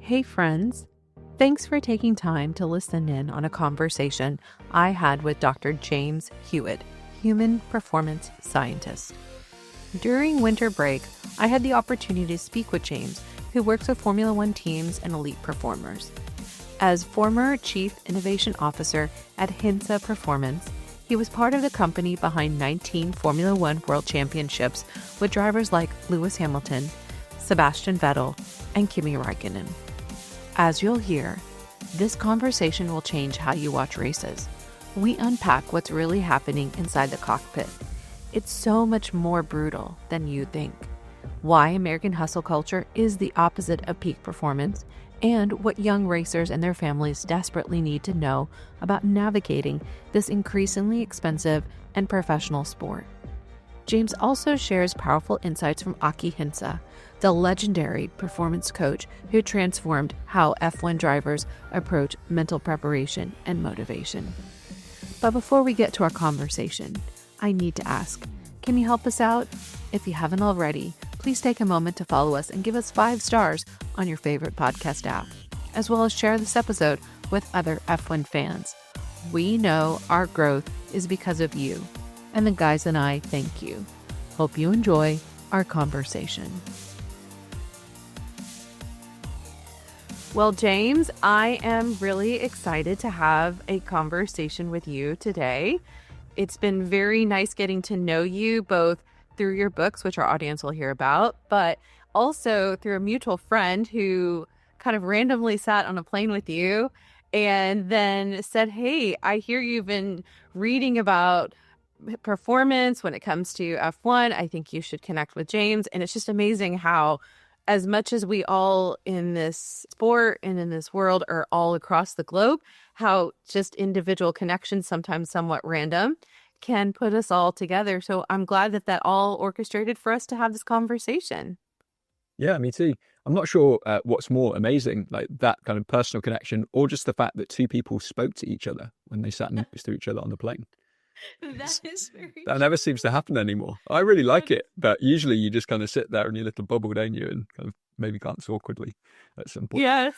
Hey friends, thanks for taking time to listen in on a conversation I had with Dr. James Hewitt, human performance scientist. During winter break, I had the opportunity to speak with James, who works with Formula One teams and elite performers. As former Chief Innovation Officer at Hintsa Performance, he was part of the company behind 19 Formula One World Championships with drivers like Lewis Hamilton, Sebastian Vettel, and Kimi Räikkönen. As you'll hear, this conversation will change how you watch races. We unpack what's really happening inside the cockpit. It's so much more brutal than you think. Why American hustle culture is the opposite of peak performance, and what young racers and their families desperately need to know about navigating this increasingly expensive and professional sport. James also shares powerful insights from Aki Hintsa, the legendary performance coach who transformed how F1 drivers approach mental preparation and motivation. But before we get to our conversation, I need to ask, can you help us out? If you haven't already, please take a moment to follow us and give us 5 stars on your favorite podcast app, as well as share this episode with other F1 fans. We know our growth is because of you, and the guys and I thank you. Hope you enjoy our conversation. Well, James, I am really excited to have a conversation with you today. It's been very nice getting to know you both through your books, which our audience will hear about, but also through a mutual friend who kind of randomly sat on a plane with you and then said, hey, I hear you've been reading about performance when it comes to F1. I think you should connect with James. And it's just amazing how, as much as we all in this sport and in this world are all across the globe, how just individual connections, sometimes somewhat random, can put us all together. So I'm glad that all orchestrated for us to have this conversation. Yeah, me too. I'm not sure what's more amazing, like that kind of personal connection, or just the fact that 2 people spoke to each other when they sat next to each other on the plane. That is very That never seems to happen anymore. I really like it, but usually you just kind of sit there in your little bubble, don't you, and kind of maybe glance awkwardly at some point. Yes.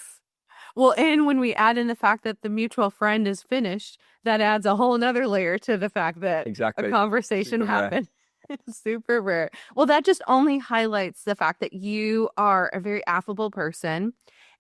Well, and when we add in the fact that the mutual friend is finished, that adds a whole nother layer to the fact that Exactly. a conversation happened. It's super rare. Well, that just only highlights the fact that you are a very affable person.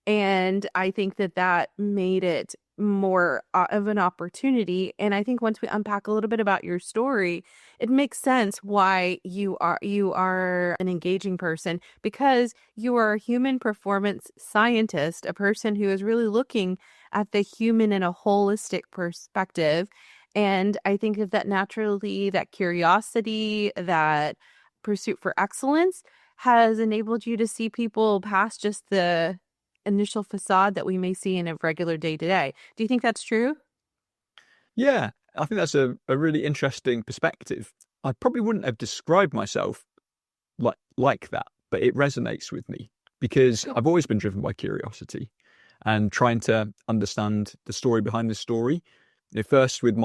And I think that made it more of an opportunity. And I think once we unpack a little bit about your story, it makes sense why you are an engaging person, because you are a human performance scientist, a person who is really looking at the human in a holistic perspective. And I think that naturally, that curiosity, that pursuit for excellence has enabled you to see people past just the initial facade that we may see in a regular day-to-day. Do you think that's true? Yeah, I think that's a really interesting perspective. I probably wouldn't have described myself like that, but it resonates with me because I've always been driven by curiosity and trying to understand the story behind the story. First with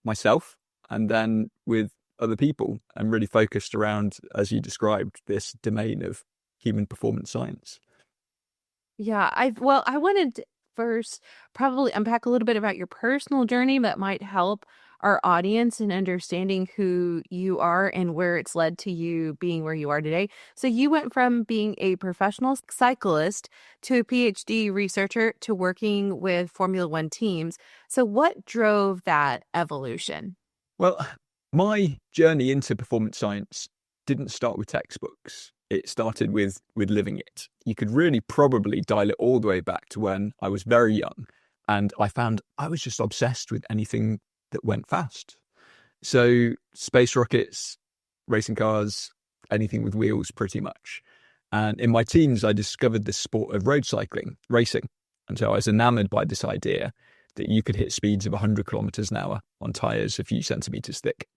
myself and then with other people, and really focused around, as you described, this domain of human performance science. Yeah, I wanted to first probably unpack a little bit about your personal journey that might help our audience in understanding who you are and where it's led to you being where you are today. So you went from being a professional cyclist to a PhD researcher to working with Formula One teams. So what drove that evolution? Well, my journey into performance science didn't start with textbooks. It started with living it. You could really probably dial it all the way back to when I was very young, and I found I was just obsessed with anything that went fast. So space rockets, racing cars, anything with wheels pretty much. And in my teens, I discovered this sport of road cycling, racing. And so I was enamored by this idea that you could hit speeds of 100 kilometers an hour on tires a few centimeters thick.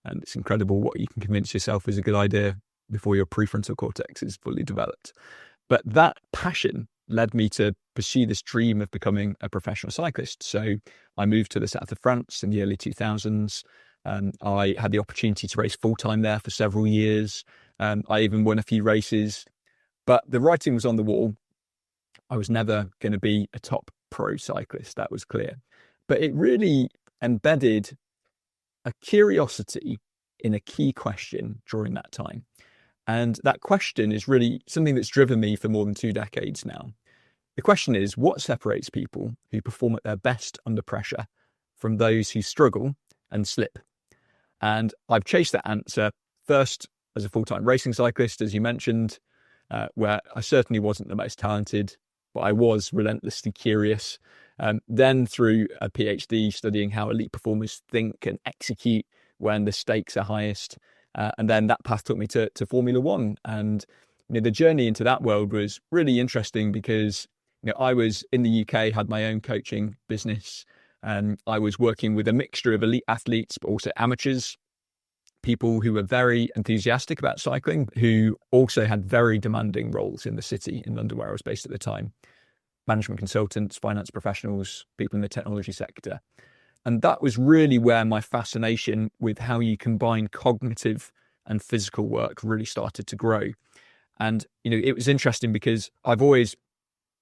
And it's incredible what you can convince yourself is a good idea before your prefrontal cortex is fully developed. But that passion led me to pursue this dream of becoming a professional cyclist. So I moved to the south of France in the early 2000s. I had the opportunity to race full-time there for several years. I even won a few races. But the writing was on the wall. I was never going to be a top pro cyclist. That was clear. But it really embedded a curiosity in a key question during that time. And that question is really something that's driven me for more than 2 decades now. The question is, what separates people who perform at their best under pressure from those who struggle and slip? And I've chased that answer first as a full-time racing cyclist, as you mentioned, where I certainly wasn't the most talented, but I was relentlessly curious. Then through a PhD studying how elite performers think and execute when the stakes are highest. And then that path took me to Formula One. And the journey into that world was really interesting because I was in the UK, had my own coaching business, and I was working with a mixture of elite athletes, but also amateurs, people who were very enthusiastic about cycling, who also had very demanding roles in the city in London, where I was based at the time. Management consultants, finance professionals, people in the technology sector. And that was really where my fascination with how you combine cognitive and physical work really started to grow. And, it was interesting because I've always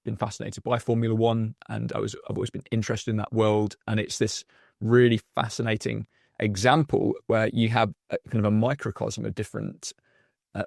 been fascinated by Formula One, and I've always been interested in that world. And it's this really fascinating example where you have kind of a microcosm of different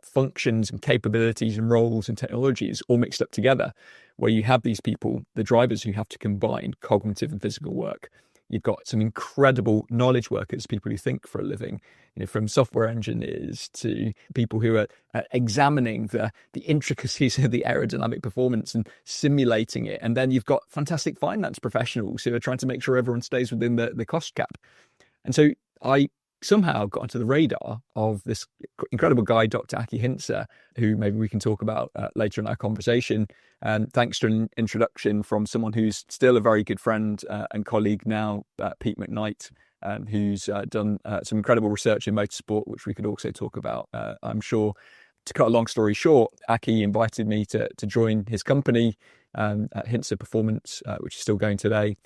functions and capabilities and roles and technologies all mixed up together, where you have these people, the drivers, who have to combine cognitive and physical work. You've got some incredible knowledge workers, people who think for a living, from software engineers to people who are examining the intricacies of the aerodynamic performance and simulating it. And then you've got fantastic finance professionals who are trying to make sure everyone stays within the cost cap. And so I somehow got onto the radar of this incredible guy, Dr. Aki Hintsa, who maybe we can talk about later in our conversation. Thanks to an introduction from someone who's still a very good friend and colleague now, Pete McKnight, who's done some incredible research in motorsport, which we could also talk about, I'm sure. To cut a long story short, Aki invited me to join his company at Hintsa Performance, which is still going today.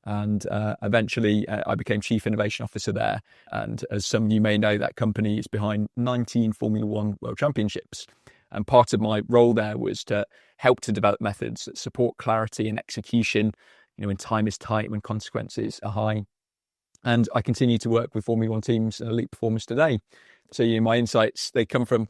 And eventually I became Chief Innovation Officer there. And as some of you may know, that company is behind 19 Formula One World Championships. And part of my role there was to help to develop methods that support clarity and execution, when time is tight, when consequences are high. And I continue to work with Formula One teams and elite performers today. So my insights, they come from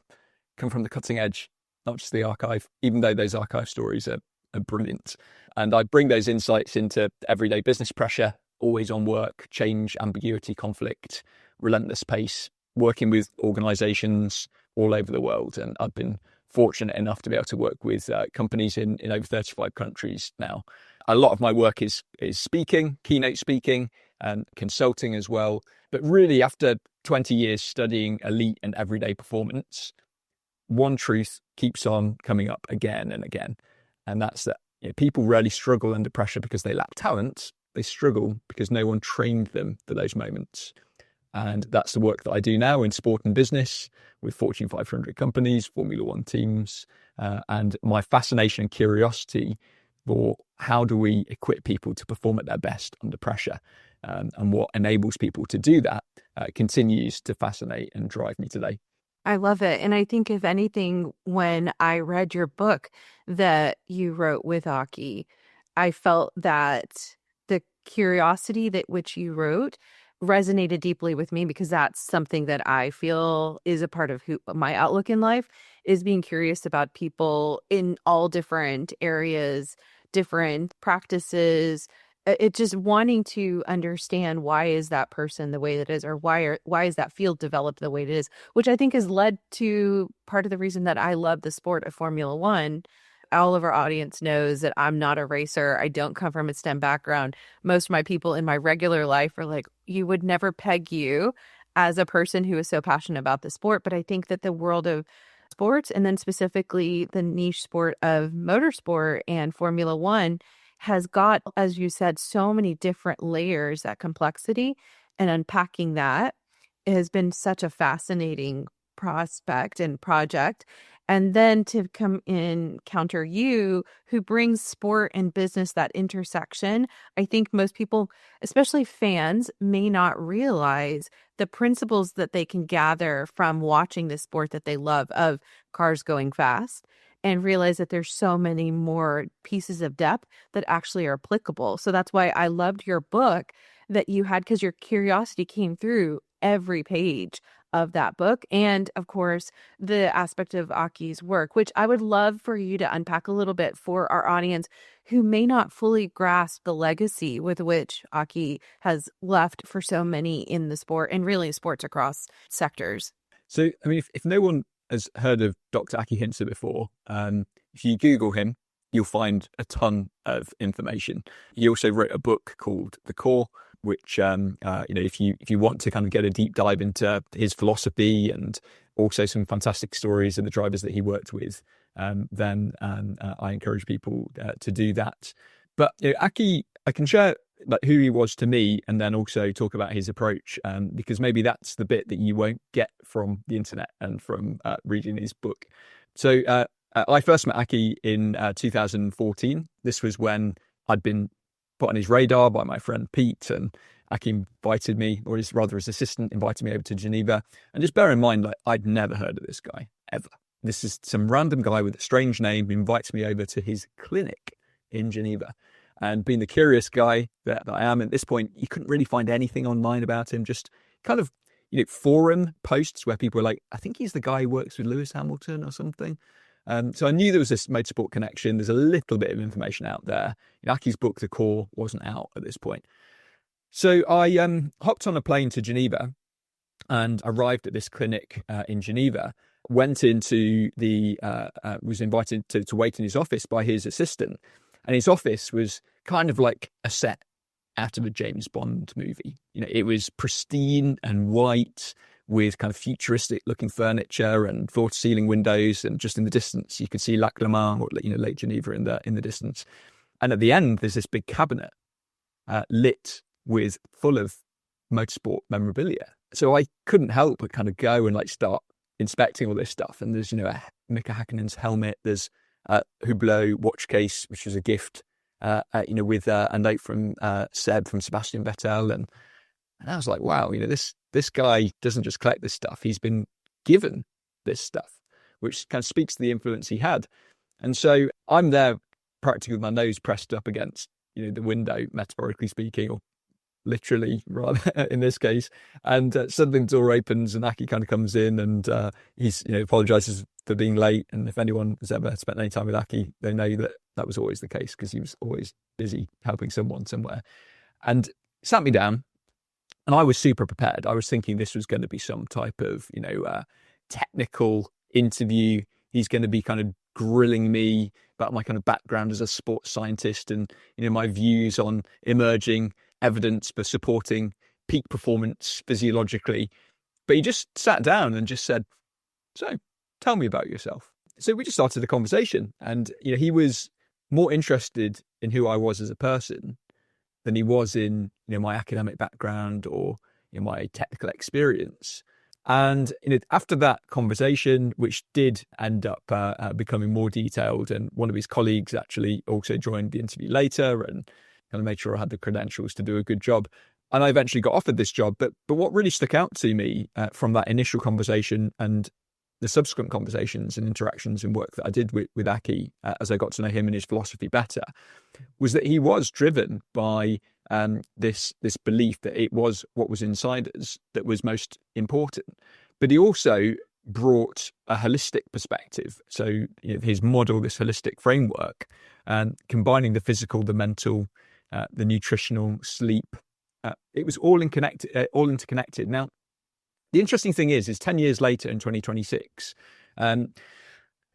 the cutting edge, not just the archive, even though those archive stories are brilliant. And I bring those insights into everyday business pressure, always on work, change, ambiguity, conflict, relentless pace, working with organizations all over the world. And I've been fortunate enough to be able to work with companies in over 35 countries now. A lot of my work is speaking, keynote speaking, and consulting as well. But really, after 20 years studying elite and everyday performance, one truth keeps on coming up again and again. And that's that people rarely struggle under pressure because they lack talent. They struggle because no one trained them for those moments. And that's the work that I do now in sport and business with Fortune 500 companies, Formula One teams, and my fascination and curiosity for how do we equip people to perform at their best under pressure, and what enables people to do that continues to fascinate and drive me today. I love it. And I think, if anything, when I read your book that you wrote with Aki, I felt that the curiosity that which you wrote resonated deeply with me, because that's something that I feel is a part of my outlook in life, is being curious about people in all different areas, different practices. It just wanting to understand, why is that person the way that is, or why is that field developed the way it is, which I think has led to part of the reason that I love the sport of Formula One. All of our audience knows that I'm not a racer. I don't come from a STEM background. Most of my people in my regular life are like, you would never peg you as a person who is so passionate about the sport. But I think that the world of sports, and then specifically the niche sport of motorsport and Formula One, has got, as you said, so many different layers, that complexity, and unpacking that has been such a fascinating prospect and project. And then to come in counter you, who brings sport and business, that intersection. I think most people, especially fans, may not realize the principles that they can gather from watching the sport that they love, of cars going fast, and realize that there's so many more pieces of depth that actually are applicable. So that's why I loved your book that you had, because your curiosity came through every page of that book. And of course, the aspect of Aki's work, which I would love for you to unpack a little bit for our audience who may not fully grasp the legacy with which Aki has left for so many in the sport, and really sports across sectors. So, I mean, if no one has heard of Dr. Aki Hintsa before, if you Google him, you'll find a ton of information. He also wrote a book called The Core, which, if you want to kind of get a deep dive into his philosophy and also some fantastic stories of the drivers that he worked with, then I encourage people to do that. But Aki, I can share like who he was to me, and then also talk about his approach, because maybe that's the bit that you won't get from the internet and from reading his book. So I first met Aki in 2014. This was when I'd been put on his radar by my friend Pete, and Aki invited me, or his assistant invited me over to Geneva. And just bear in mind, like, I'd never heard of this guy ever. This is some random guy with a strange name who invites me over to his clinic in Geneva. And being the curious guy that I am at this point, you couldn't really find anything online about him, just kind of, forum posts where people were like, I think he's the guy who works with Lewis Hamilton or something. So I knew there was this motorsport connection. There's a little bit of information out there. Aki's book, The Core, wasn't out at this point. So I hopped on a plane to Geneva and arrived at this clinic in Geneva, went into was invited to wait in his office by his assistant. And his office was kind of like a set out of a James Bond movie. It was pristine and white with kind of futuristic looking furniture and floor to ceiling windows. And just in the distance, you could see Lac Le Mans, or Lake Geneva in the distance. And at the end, there's this big cabinet lit with full of motorsport memorabilia. So I couldn't help but kind of go and like start inspecting all this stuff. And there's, Mika Häkkinen's helmet. There's Hublot watch case, which was a gift, with a note from Seb from Sebastian Vettel, and I was like, wow, this guy doesn't just collect this stuff; he's been given this stuff, which kind of speaks to the influence he had. And so I'm there, practically with my nose pressed up against the window, metaphorically speaking, or literally rather in this case. And suddenly the door opens and Aki kind of comes in, and he's apologizes for being late. And if anyone has ever spent any time with Aki, they know that was always the case, because he was always busy helping someone somewhere. And sat me down, and I was super prepared. I was thinking this was going to be some type of technical interview. He's going to be kind of grilling me about my kind of background as a sports scientist, and my views on emerging evidence for supporting peak performance physiologically. But he just sat down and just said, so tell me about yourself. So we just started a conversation, and he was more interested in who I was as a person than he was in my academic background or my technical experience. And after that conversation, which did end up becoming more detailed, and one of his colleagues actually also joined the interview later and kind of made sure I had the credentials to do a good job. And I eventually got offered this job. But what really stuck out to me from that initial conversation and the subsequent conversations and interactions and work that I did with Aki, as I got to know him and his philosophy better, was that he was driven by this belief that it was what was inside us that was most important. But he also brought a holistic perspective. So his model, this holistic framework, combining the physical, the mental, the nutritional, sleep, it was all interconnected. Now, the interesting thing is 10 years later in 2026,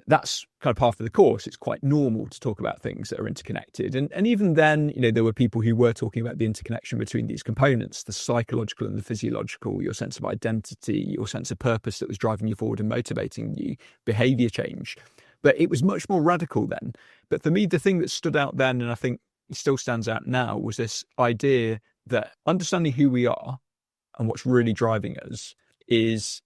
that's kind of part of the course. It's quite normal to talk about things that are interconnected. And even then, there were people who were talking about the interconnection between these components, the psychological and the physiological, your sense of identity, your sense of purpose that was driving you forward and motivating you, behavior change. But it was much more radical then. But for me, the thing that stood out then, and I think it still stands out now, was this idea that understanding who we are and what's really driving us is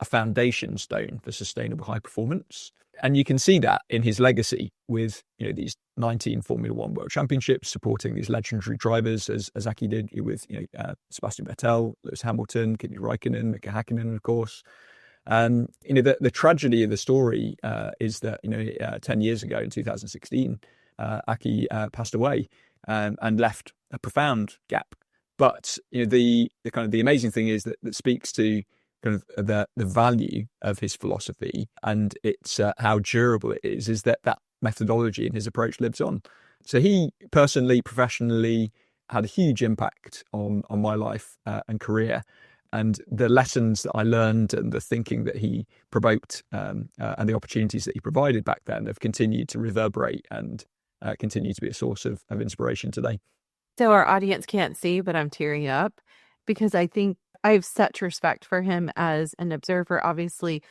a foundation stone for sustainable high performance. And you can see that in his legacy with these 19 Formula One World Championships, supporting these legendary drivers as Aki did with Sebastian Vettel, Lewis Hamilton, Kimi Räikkönen, Mika Häkkinen, of course. The tragedy of the story is that 10 years ago in 2016, Aki passed away and left a profound gap. But the kind of the amazing thing is that speaks to kind of the value of his philosophy, and it's how durable it is that methodology and his approach lives on. So he personally, professionally, had a huge impact on my life and career. And the lessons that I learned and the thinking that he provoked and the opportunities that he provided back then have continued to reverberate and continue to be a source of inspiration today. So our audience can't see, but I'm tearing up because I think I have such respect for him as an observer. Obviously,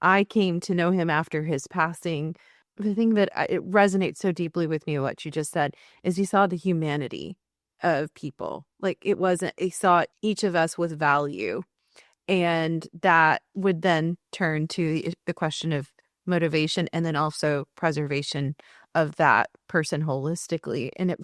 I came to know him after his passing. The thing that it resonates so deeply with me, what you just said, is he saw the humanity of people. Like it wasn't, he saw each of us with value. And that would then turn to the question of motivation and then also preservation of that person holistically. And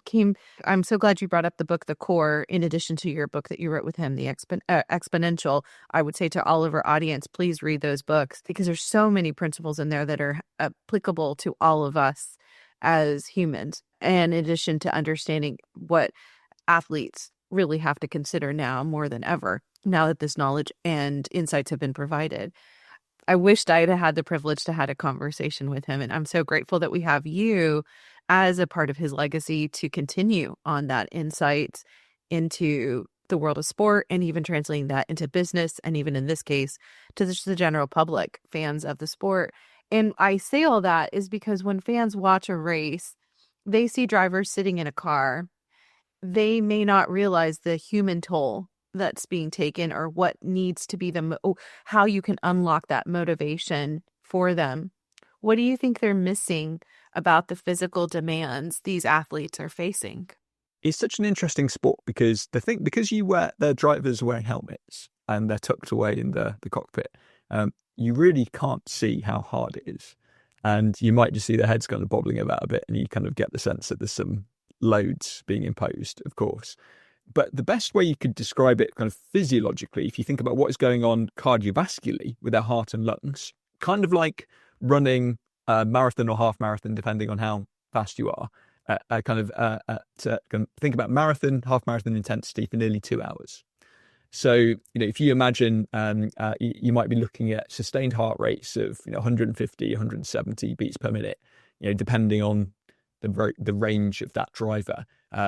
I'm so glad you brought up the book, The Core, in addition to your book that you wrote with him, The Exponential. I would say to all of our audience, please read those books because there's so many principles in there that are applicable to all of us as humans. And in addition to understanding what athletes really have to consider now more than ever, now that this knowledge and insights have been provided. I wished I had the privilege to have a conversation with him. And I'm so grateful that we have you as a part of his legacy to continue on that insight into the world of sport and even translating that into business. And even in this case, to the general public, fans of the sport. And I say all that is because when fans watch a race, they see drivers sitting in a car. They may not realize the human toll that's being taken or what needs to be how you can unlock that motivation for them. What do you think they're missing about the physical demands these athletes are facing? It's such an interesting sport because the drivers wearing helmets and they're tucked away in the cockpit, you really can't see how hard it is. And you might just see their heads kind of bobbling about a bit and you kind of get the sense that there's some loads being imposed, of course. But the best way you could describe it kind of physiologically, if you think about what is going on cardiovascularly with our heart and lungs, kind of like running a marathon or half marathon, depending on how fast you are, think about marathon, half marathon intensity for nearly 2 hours. So, if you imagine, you might be looking at sustained heart rates of 150, 170 beats per minute, depending on the range of that driver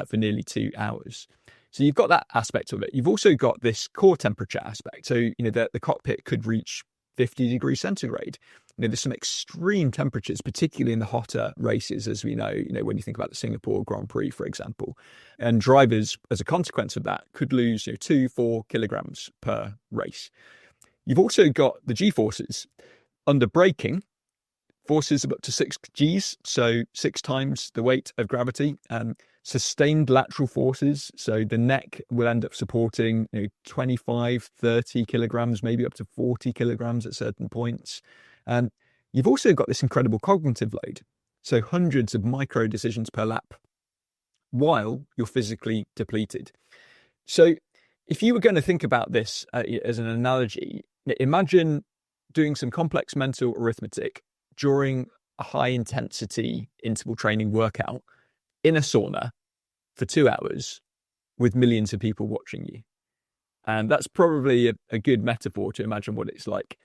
for nearly 2 hours. So you've got that aspect of it. You've also got this core temperature aspect. So, the cockpit could reach 50 degrees centigrade. There's some extreme temperatures, particularly in the hotter races, as we know, when you think about the Singapore Grand Prix, for example. And drivers, as a consequence of that, could lose 2-4 kilograms per race. You've also got the G-forces. Under braking, forces of up to 6 Gs, so 6 times the weight of gravity. Sustained lateral forces, so the neck will end up supporting 25, 30 kilograms, maybe up to 40 kilograms at certain points. And you've also got this incredible cognitive load, so hundreds of micro decisions per lap while you're physically depleted. So if you were going to think about this as an analogy, imagine doing some complex mental arithmetic during a high intensity interval training workout in a sauna for 2 hours with millions of people watching you. And that's probably a good metaphor to imagine what it's like.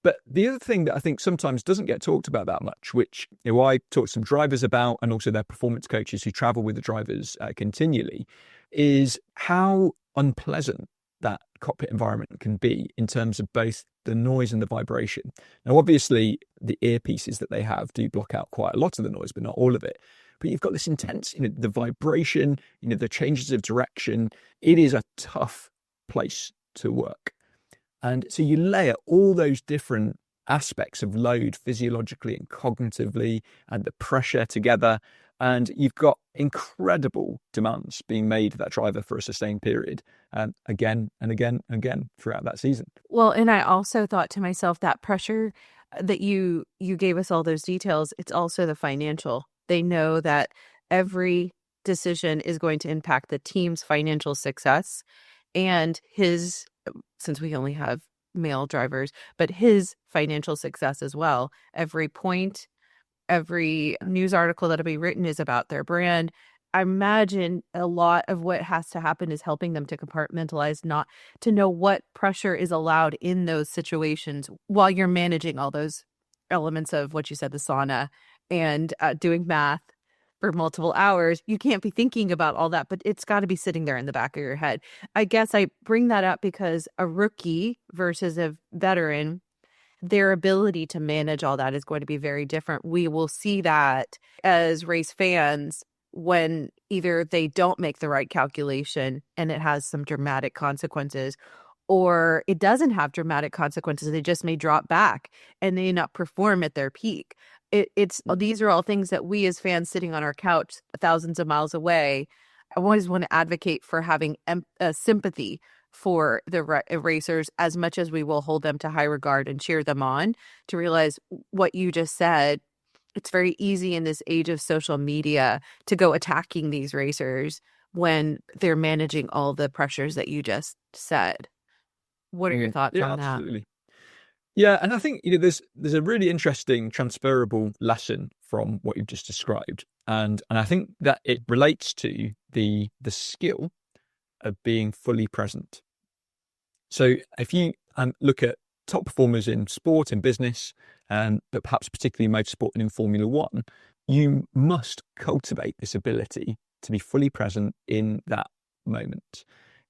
But the other thing that I think sometimes doesn't get talked about that much, which I talk to some drivers about and also their performance coaches who travel with the drivers continually, is how unpleasant that cockpit environment can be in terms of both the noise and the vibration. Now, obviously, the earpieces that they have do block out quite a lot of the noise, but not all of it. But you've got this intense, the vibration, the changes of direction. It is a tough place to work. And so you layer all those different aspects of load physiologically and cognitively and the pressure together. And you've got incredible demands being made of that driver for a sustained period, again and again and again throughout that season. Well, and I also thought to myself that pressure that you gave us all those details, it's also the financial. They know that every decision is going to impact the team's financial success and since we only have male drivers, but his financial success as well. Every point, every news article that'll be written is about their brand. I imagine a lot of what has to happen is helping them to compartmentalize, not to know what pressure is allowed in those situations while you're managing all those elements of what you said, the sauna and doing math for multiple hours. You can't be thinking about all that, but it's got to be sitting there in the back of your head. I guess I bring that up because a rookie versus a veteran, their ability to manage all that is going to be very different. We will see that as race fans when either they don't make the right calculation and it has some dramatic consequences, or it doesn't have dramatic consequences. They just may drop back and they not perform at their peak. These are all things that we as fans sitting on our couch thousands of miles away, I always want to advocate for having sympathy for the racers as much as we will hold them to high regard and cheer them on, to realize what you just said. It's very easy in this age of social media to go attacking these racers when they're managing all the pressures that you just said. What are your thoughts on that? Absolutely. Yeah, and I think there's a really interesting transferable lesson from what you've just described, and I think that it relates to the skill of being fully present. So if you look at top performers in sport, in business, but perhaps particularly motorsport and in Formula One, you must cultivate this ability to be fully present in that moment.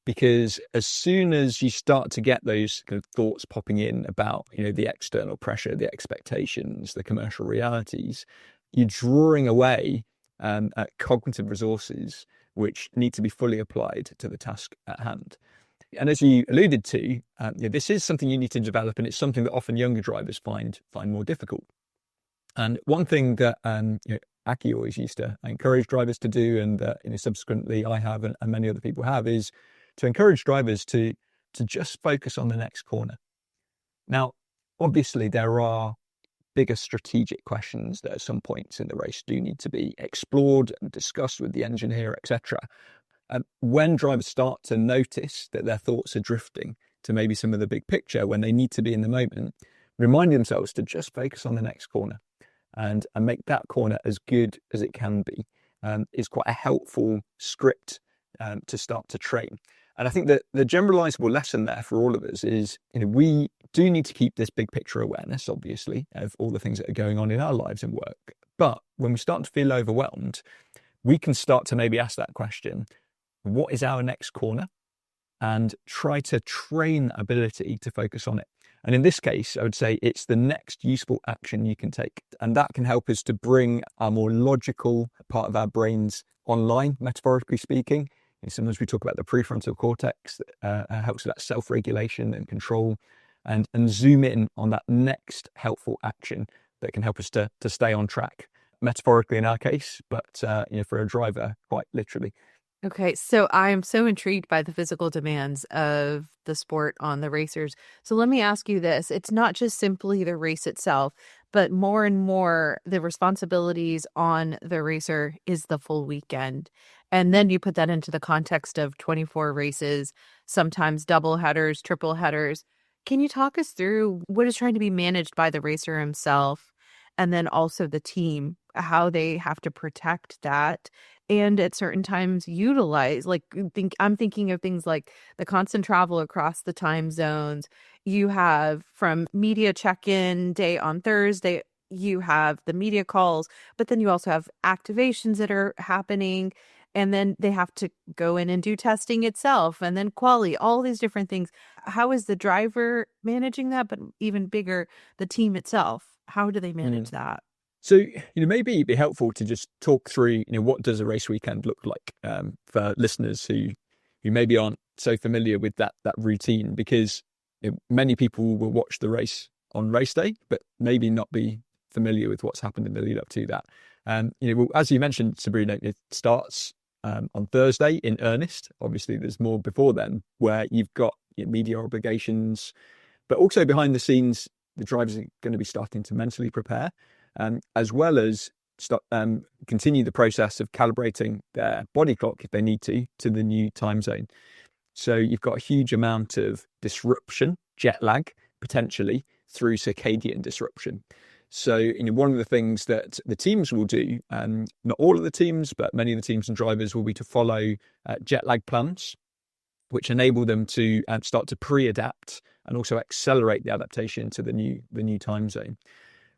Because as soon as you start to get those kind of thoughts popping in about, the external pressure, the expectations, the commercial realities, you're drawing away at cognitive resources which need to be fully applied to the task at hand. And as you alluded to, this is something you need to develop, and it's something that often younger drivers find more difficult. And one thing that Aki always used to encourage drivers to do, and that subsequently I have and many other people have, is to encourage drivers to just focus on the next corner. Now, obviously, there are bigger strategic questions that at some points in the race do need to be explored and discussed with the engineer, etc. When drivers start to notice that their thoughts are drifting to maybe some of the big picture, when they need to be in the moment, remind themselves to just focus on the next corner and make that corner as good as it can be, is quite a helpful script to start to train. And I think that the generalizable lesson there for all of us is, we do need to keep this big picture awareness, obviously, of all the things that are going on in our lives and work. But when we start to feel overwhelmed, we can start to maybe ask that question, what is our next corner? And try to train ability to focus on it. And in this case, I would say it's the next useful action you can take. And that can help us to bring our more logical part of our brains online, metaphorically speaking. Sometimes we talk about the prefrontal cortex that helps with that self-regulation and control, and zoom in on that next helpful action that can help us to stay on track, metaphorically in our case, but for a driver, quite literally. Okay, so I am so intrigued by the physical demands of the sport on the racers. So let me ask you this. It's not just simply the race itself, but more and more the responsibilities on the racer is the full weekend. And then you put that into the context of 24 races, sometimes double headers, triple headers. Can you talk us through what is trying to be managed by the racer himself, and then also the team, how they have to protect that, and at certain times utilize, I'm thinking of things like the constant travel across the time zones. You have from media check-in day on Thursday, you have the media calls, but then you also have activations that are happening, and then they have to go in and do testing itself, and then quali, all these different things. How is the driver managing that? But even bigger, the team itself, how do they manage that? So, maybe it'd be helpful to just talk through, what does a race weekend look like for listeners who maybe aren't so familiar with that routine, because many people will watch the race on race day, but maybe not be familiar with what's happened in the lead up to that. As you mentioned, Sabrina, it starts on Thursday in earnest. Obviously, there's more before then where you've got media obligations, but also behind the scenes, the drivers are going to be starting to mentally prepare. As well as continue the process of calibrating their body clock if they need to the new time zone. So you've got a huge amount of disruption jet lag, potentially through circadian disruption. So, one of the things that the teams will do, not all of the teams, but many of the teams and drivers will be to follow jet lag plans, which enable them to start to pre-adapt and also accelerate the adaptation to the new time zone.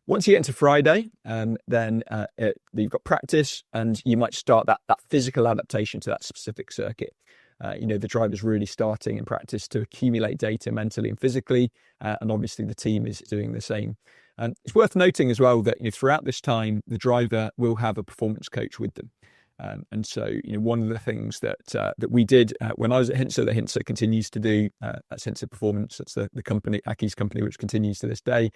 Once you get into Friday, then you've got practice, and you might start that physical adaptation to that specific circuit. The driver's really starting in practice to accumulate data mentally and physically, and obviously the team is doing the same. And it's worth noting as well that throughout this time, the driver will have a performance coach with them. And so, one of the things that we did when I was at Hintsa, that Hintsa continues to do, that's Hintsa Performance, that's the company, Aki's company, which continues to this day,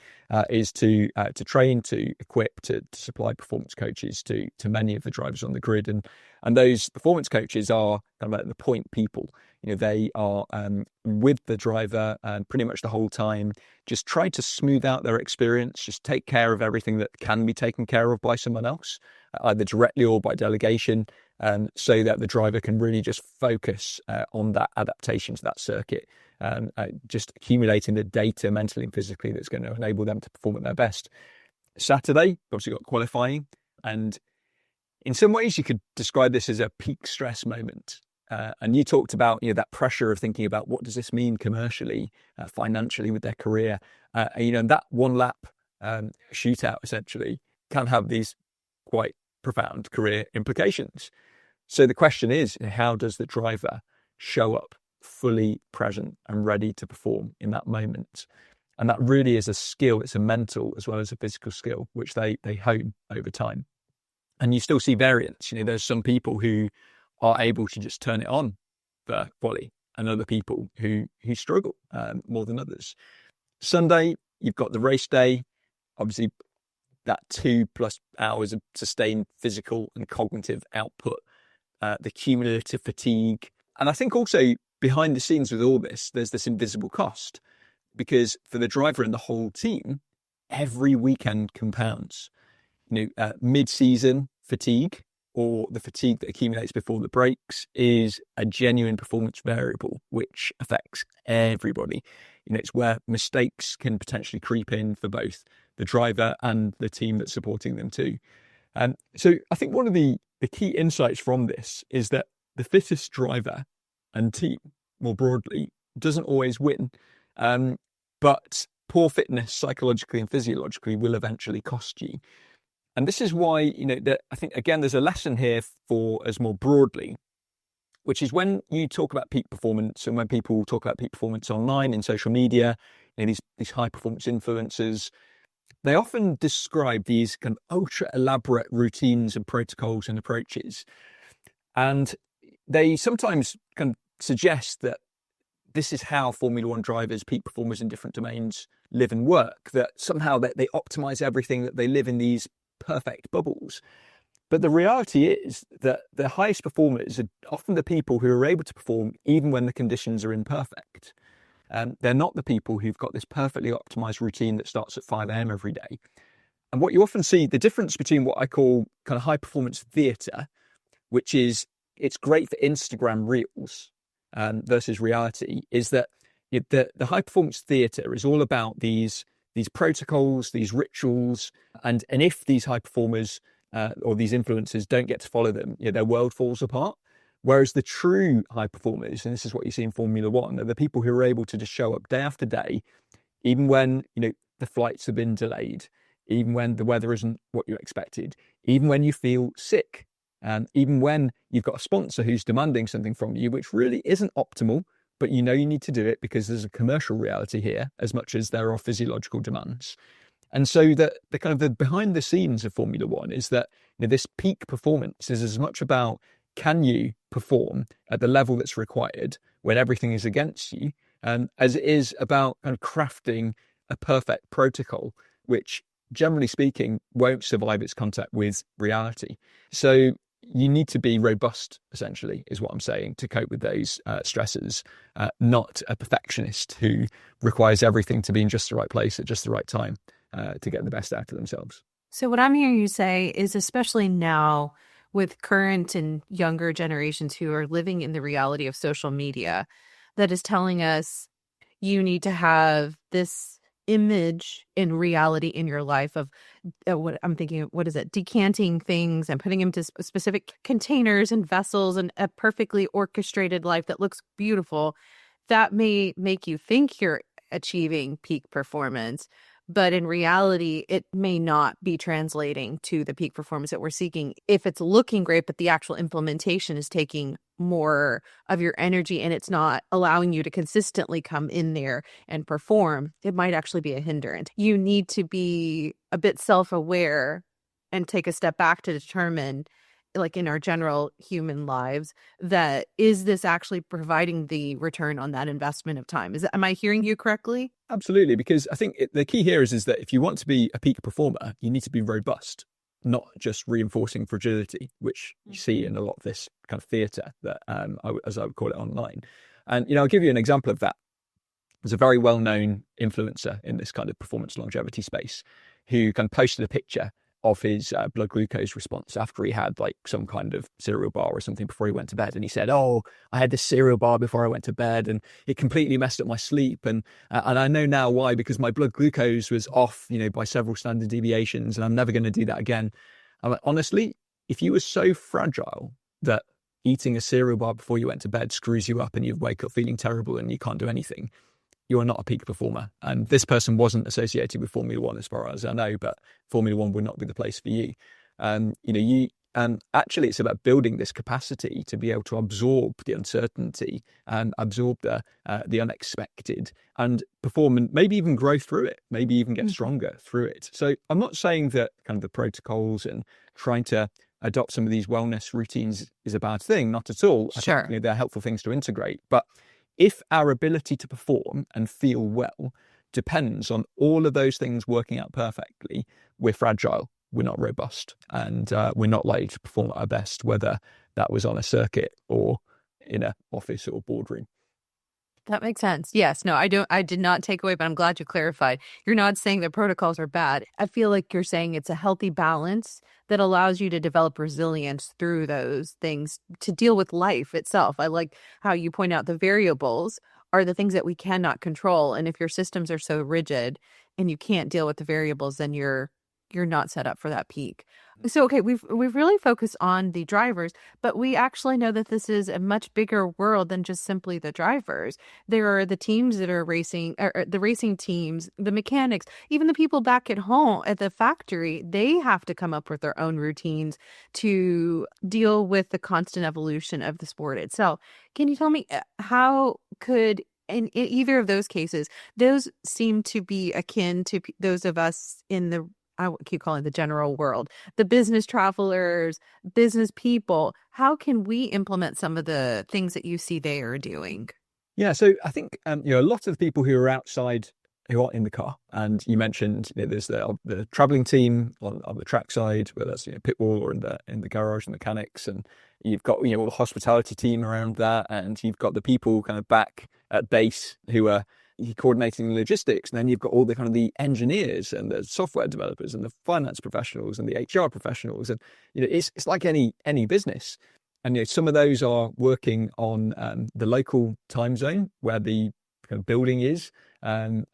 is to train, to equip, to supply performance coaches to many of the drivers on the grid. And those performance coaches are kind of like the point people. They are with the driver pretty much the whole time, just try to smooth out their experience, just take care of everything that can be taken care of by someone else, either directly or by delegation, so that the driver can really just focus on that adaptation to that circuit, just accumulating the data mentally and physically that's going to enable them to perform at their best. Saturday, obviously got qualifying, and in some ways you could describe this as a peak stress moment. And you talked about that pressure of thinking about what does this mean commercially, financially with their career, and that one lap shootout essentially can have these quite profound career implications. So the question is, how does the driver show up fully present and ready to perform in that moment? And that really is a skill. It's a mental as well as a physical skill, which they hone over time. And you still see variance. There's some people who are able to just turn it on for quali, and other people who struggle more than others. Sunday, you've got the race day, obviously that 2+ hours of sustained physical and cognitive output, the cumulative fatigue. And I think also behind the scenes with all this, there's this invisible cost, because for the driver and the whole team, every weekend compounds. Mid-season fatigue, or the fatigue that accumulates before the breaks, is a genuine performance variable which affects everybody. It's where mistakes can potentially creep in for both the driver and the team that's supporting them too. So I think one of the key insights from this is that the fittest driver and team, more broadly, doesn't always win. But poor fitness, psychologically and physiologically, will eventually cost you. And this is why, that I think, again, there's a lesson here for us more broadly, which is when you talk about peak performance, and when people talk about peak performance online in social media, these high performance influencers, they often describe these kind of ultra elaborate routines and protocols and approaches. And they sometimes kind of suggest that this is how Formula One drivers, peak performers in different domains, live and work, that somehow they optimize everything, that they live in these perfect bubbles. But the reality is that the highest performers are often the people who are able to perform even when the conditions are imperfect. They're not the people who've got this perfectly optimized routine that starts at 5 a.m. every day. And what you often see, the difference between what I call kind of high performance theatre, which is it's great for Instagram reels, versus reality, is that the high performance theatre is all about these protocols, these rituals, and if these high performers or these influencers don't get to follow them, their world falls apart. Whereas the true high performers, and this is what you see in Formula One, are the people who are able to just show up day after day, even when the flights have been delayed, even when the weather isn't what you expected, even when you feel sick, and even when you've got a sponsor who's demanding something from you which really isn't optimal, but you need to do it because there's a commercial reality here as much as there are physiological demands. And so the kind of the behind the scenes of Formula One is that this peak performance is as much about, can you perform at the level that's required when everything is against you, as it is about kind of crafting a perfect protocol, which generally speaking won't survive its contact with reality. So you need to be robust, essentially, is what I'm saying, to cope with those stresses, not a perfectionist who requires everything to be in just the right place at just the right time to get the best out of themselves. So what I'm hearing you say is, especially now with current and younger generations who are living in the reality of social media, that is telling us You need to have this image in reality in your life of what I'm thinking of, what is it? Decanting things and putting them to specific containers and vessels and a perfectly orchestrated life that looks beautiful. That may make you think you're achieving peak performance, but in reality, it may not be translating to the peak performance that we're seeking. If it's looking great, but the actual implementation is taking more of your energy and it's not allowing you to consistently come in there and perform, it might actually be a hindrance. You need to be a bit self-aware and take a step back to determine, like in our general human lives, that is this actually providing the return on that investment of time? Am I hearing you correctly? Absolutely, because I think the key here is that if you want to be a peak performer, you need to be robust, not just reinforcing fragility, which you see in a lot of this kind of theatre that, as I would call it, online. And, I'll give you an example of that. There's a very well-known influencer in this kind of performance longevity space who kind of posted a picture of his blood glucose response after he had like some kind of cereal bar or something before he went to bed. And he said, "Oh, I had this cereal bar before I went to bed and it completely messed up my sleep. And I know now why, because my blood glucose was off, by several standard deviations, and I'm never going to do that again." I'm like, honestly, if you were so fragile that eating a cereal bar before you went to bed screws you up and you wake up feeling terrible and you can't do anything, you are not a peak performer. And this person wasn't associated with Formula One as far as I know, but Formula One would not be the place for you. Actually it's about building this capacity to be able to absorb the uncertainty and absorb the unexpected and perform, and maybe even grow through it, maybe even get stronger through it. So I'm not saying that kind of the protocols and trying to adopt some of these wellness routines is a bad thing, not at all. Sure. I think, they're helpful things to integrate, but if our ability to perform and feel well depends on all of those things working out perfectly, we're fragile, we're not robust, and we're not likely to perform at our best, whether that was on a circuit or in an office or boardroom. That makes sense. Yes. No, I did not take away, but I'm glad you clarified. You're not saying the protocols are bad. I feel like you're saying it's a healthy balance that allows you to develop resilience through those things to deal with life itself. I like how you point out the variables are the things that we cannot control. And if your systems are so rigid and you can't deal with the variables, then you're not set up for that peak. So, okay, we've really focused on the drivers, but we actually know that this is a much bigger world than just simply the drivers. There are the teams that are racing, or the racing teams, the mechanics, even the people back at home at the factory. They have to come up with their own routines to deal with the constant evolution of the sport itself. Can you tell me how could, in either of those cases, those seem to be akin to those of us in the, I keep calling it the general world, the business travelers, business people. How can we implement some of the things that you see they are doing? Yeah, so I think a lot of the people who are outside, who are in the car, and you mentioned there's the traveling team on the track side, whether that's pit wall or in the garage, and mechanics, and you've got all the hospitality team around that, and you've got the people kind of back at base who are coordinating the logistics, and then you've got all the kind of the engineers and the software developers and the finance professionals and the HR professionals, and it's like any business. And some of those are working on the local time zone where the kind of building is,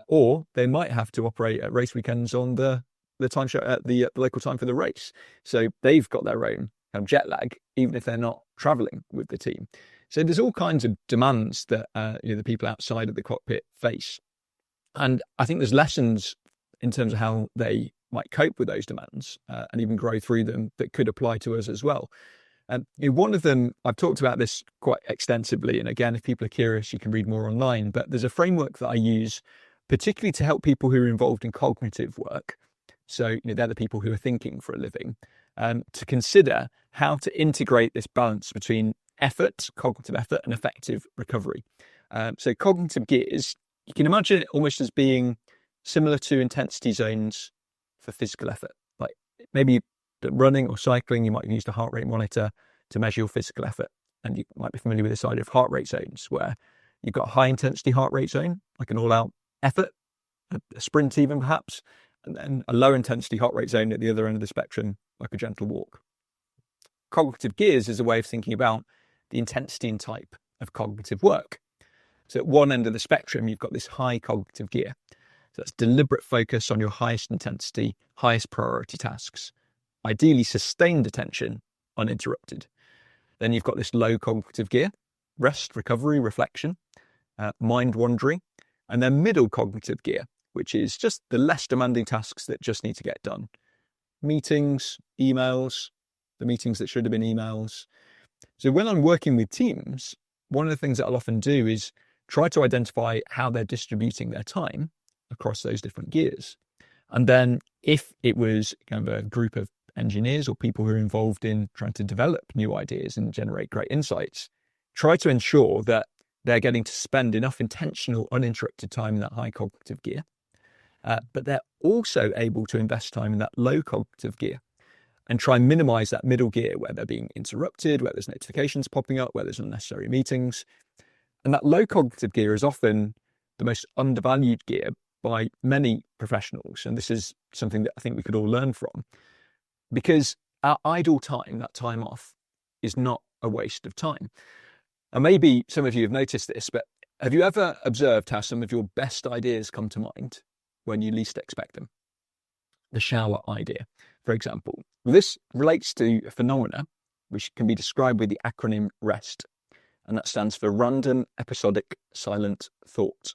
or they might have to operate at race weekends on the time show at the local time for the race. So they've got their own kind of jet lag, even if they're not traveling with the team. So there's all kinds of demands that the people outside of the cockpit face. And I think there's lessons in terms of how they might cope with those demands and even grow through them that could apply to us as well. And one of them, I've talked about this quite extensively. And again, if people are curious, you can read more online. But there's a framework that I use particularly to help people who are involved in cognitive work. So they're the people who are thinking for a living, to consider how to integrate this balance between effort, cognitive effort, and effective recovery. So cognitive gears, you can imagine it almost as being similar to intensity zones for physical effort. Like maybe running or cycling, you might have used a heart rate monitor to measure your physical effort. And you might be familiar with this idea of heart rate zones, where you've got a high intensity heart rate zone, like an all-out effort, a sprint even perhaps, and then a low intensity heart rate zone at the other end of the spectrum, like a gentle walk. Cognitive gears is a way of thinking about the intensity and type of cognitive work. So at one end of the spectrum, you've got this high cognitive gear. So that's deliberate focus on your highest intensity, highest priority tasks, ideally sustained attention, uninterrupted. Then you've got this low cognitive gear, rest, recovery, reflection, mind wandering, and then middle cognitive gear, which is just the less demanding tasks that just need to get done. Meetings, emails, the meetings that should have been emails. So when I'm working with teams, one of the things that I'll often do is try to identify how they're distributing their time across those different gears. And then if it was kind of a group of engineers or people who are involved in trying to develop new ideas and generate great insights, try to ensure that they're getting to spend enough intentional, uninterrupted time in that high cognitive gear, but they're also able to invest time in that low cognitive gear and try and minimize that middle gear where they're being interrupted, where there's notifications popping up, where there's unnecessary meetings. And that low cognitive gear is often the most undervalued gear by many professionals. And this is something that I think we could all learn from, because our idle time, that time off, is not a waste of time. And maybe some of you have noticed this, but have you ever observed how some of your best ideas come to mind when you least expect them? The shower idea, for example. This relates to a phenomena which can be described with the acronym REST, and that stands for Random Episodic Silent Thought.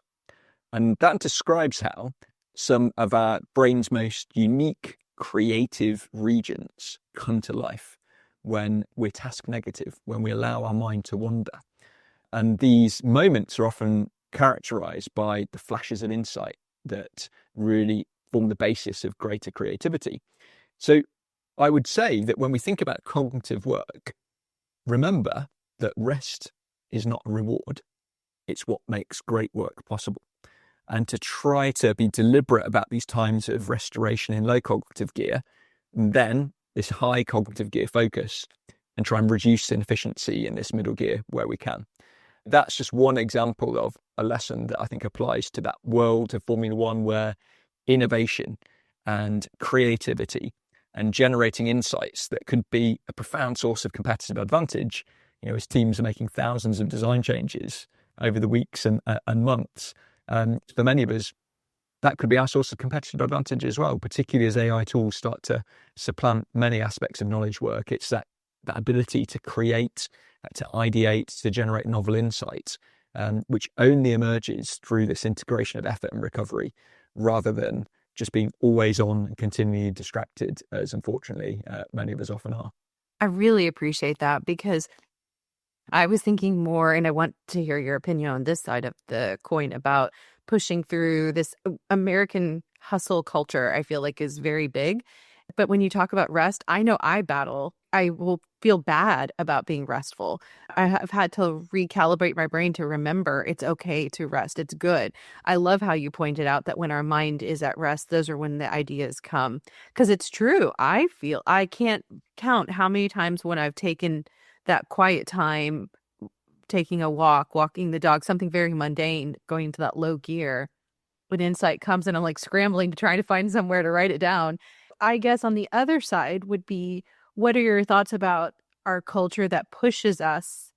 And that describes how some of our brain's most unique creative regions come to life when we're task negative, when we allow our mind to wander. And these moments are often characterized by the flashes of insight that really form the basis of greater creativity. So I would say that when we think about cognitive work, remember that rest is not a reward. It's what makes great work possible. And to try to be deliberate about these times of restoration in low cognitive gear, and then this high cognitive gear focus, and try and reduce inefficiency in this middle gear where we can. That's just one example of a lesson that I think applies to that world of Formula One, where innovation and creativity and generating insights that could be a profound source of competitive advantage, as teams are making thousands of design changes over the weeks and months. For many of us, that could be our source of competitive advantage as well, particularly as AI tools start to supplant many aspects of knowledge work. It's that ability to create, to ideate, to generate novel insights, which only emerges through this integration of effort and recovery, rather than just being always on and continually distracted, as unfortunately many of us often are. I really appreciate that, because I was thinking more, and I want to hear your opinion on this side of the coin, about pushing through this American hustle culture. I feel like is very big. But when you talk about rest, I know I will feel bad about being restful. I have had to recalibrate my brain to remember it's okay to rest. It's good. I love how you pointed out that when our mind is at rest, those are when the ideas come. Because it's true. I feel I can't count how many times when I've taken that quiet time, taking a walk, walking the dog, something very mundane, going into that low gear, when insight comes and I'm like scrambling to try to find somewhere to write it down. I guess on the other side would be, what are your thoughts about our culture that pushes us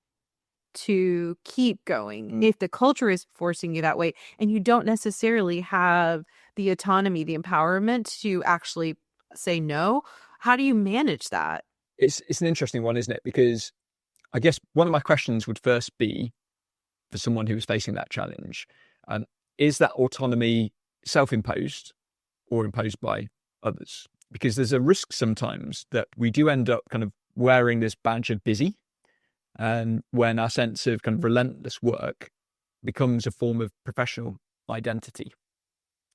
to keep going? If the culture is forcing you that way and you don't necessarily have the autonomy, the empowerment to actually say no, how do you manage that? It's an interesting one, isn't it? Because I guess one of my questions would first be, for someone who is facing that challenge, is that autonomy self-imposed or imposed by others? Because there's a risk sometimes that we do end up kind of wearing this badge of busy, and when our sense of kind of relentless work becomes a form of professional identity.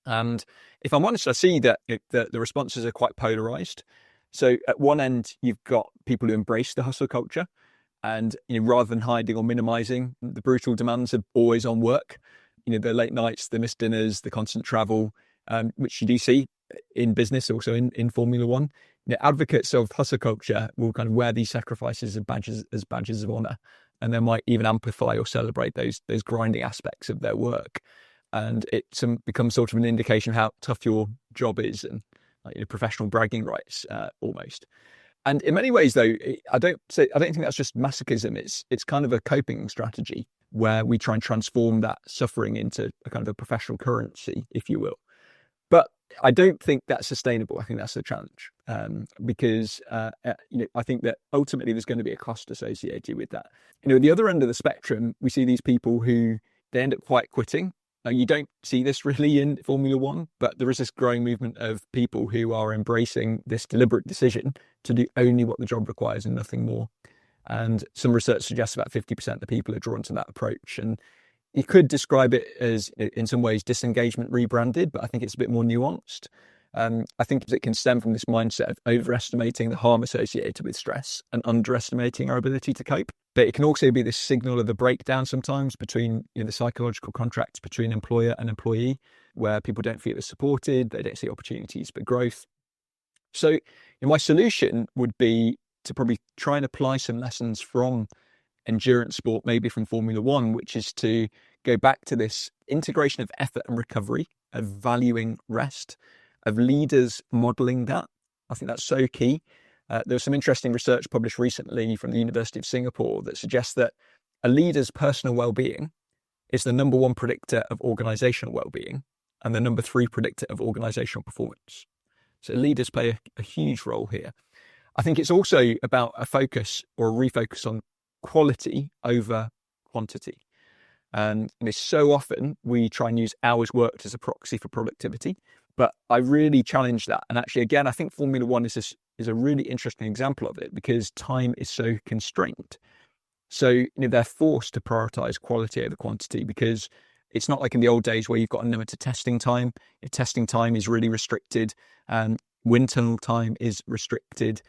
And if I'm honest, I see that the responses are quite polarized. So at one end, you've got people who embrace the hustle culture, and rather than hiding or minimizing the brutal demands of always on work, the late nights, the missed dinners, the constant travel, which you do see in business, also in Formula One. Advocates of hustle culture will kind of wear these sacrifices as badges of honor, and they might even amplify or celebrate those grinding aspects of their work. And it becomes sort of an indication of how tough your job is, and professional bragging rights almost. And in many ways, though, I don't think that's just masochism. It's kind of a coping strategy. where we try and transform that suffering into a kind of a professional currency, if you will. But I don't think that's sustainable. I think that's the challenge, because I think that ultimately there's going to be a cost associated with that. At the other end of the spectrum, we see these people who they end up quite quitting. You don't see this really in Formula One, but there is this growing movement of people who are embracing this deliberate decision to do only what the job requires and nothing more. And some research suggests about 50% of the people are drawn to that approach. And you could describe it as, in some ways, disengagement rebranded, but I think it's a bit more nuanced. I think it can stem from this mindset of overestimating the harm associated with stress and underestimating our ability to cope. But it can also be this signal of the breakdown sometimes between the psychological contracts between employer and employee, where people don't feel as supported, they don't see opportunities for growth. So my solution would be to probably try and apply some lessons from endurance sport, maybe from Formula One, which is to go back to this integration of effort and recovery, of valuing rest, of leaders modeling that. I think that's so key. There was some interesting research published recently from the University of Singapore that suggests that a leader's personal well-being is the number one predictor of organizational well-being and the number 3 predictor of organizational performance. So leaders play a huge role here. I think it's also about a focus or a refocus on quality over quantity. And so often we try and use hours worked as a proxy for productivity, but I really challenge that. And actually, again, I think Formula One is a really interesting example of it because time is so constrained. So they're forced to prioritize quality over quantity because it's not like in the old days where you've got unlimited testing time. Your testing time is really restricted. Wind tunnel time is restricted.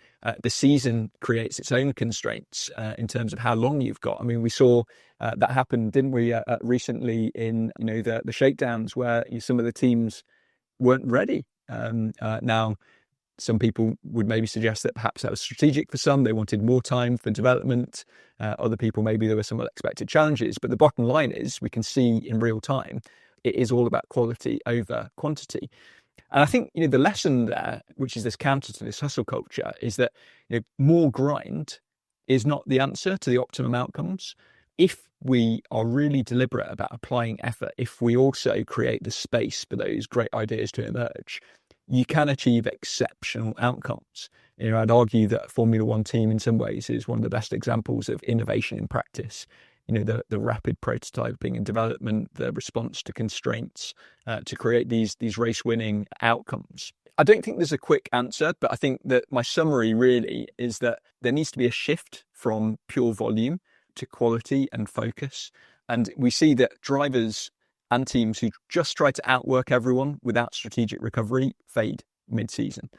The season creates its own constraints in terms of how long you've got. I mean, we saw that happen, didn't we, recently in the shakedowns where some of the teams weren't ready. Now, some people would maybe suggest that perhaps that was strategic for some. They wanted more time for development. Other people, maybe there were some unexpected challenges. But the bottom line is we can see in real time, it is all about quality over quantity. And I think, the lesson there, which is this counter to this hustle culture, is that more grind is not the answer to the optimum outcomes. If we are really deliberate about applying effort, if we also create the space for those great ideas to emerge, you can achieve exceptional outcomes. I'd argue that a Formula One team in some ways is one of the best examples of innovation in practice. The rapid prototyping and development, the response to constraints to create these race-winning outcomes. I don't think there's a quick answer, but I think that my summary really is that there needs to be a shift from pure volume to quality and focus. And we see that drivers and teams who just try to outwork everyone without strategic recovery fade mid-season.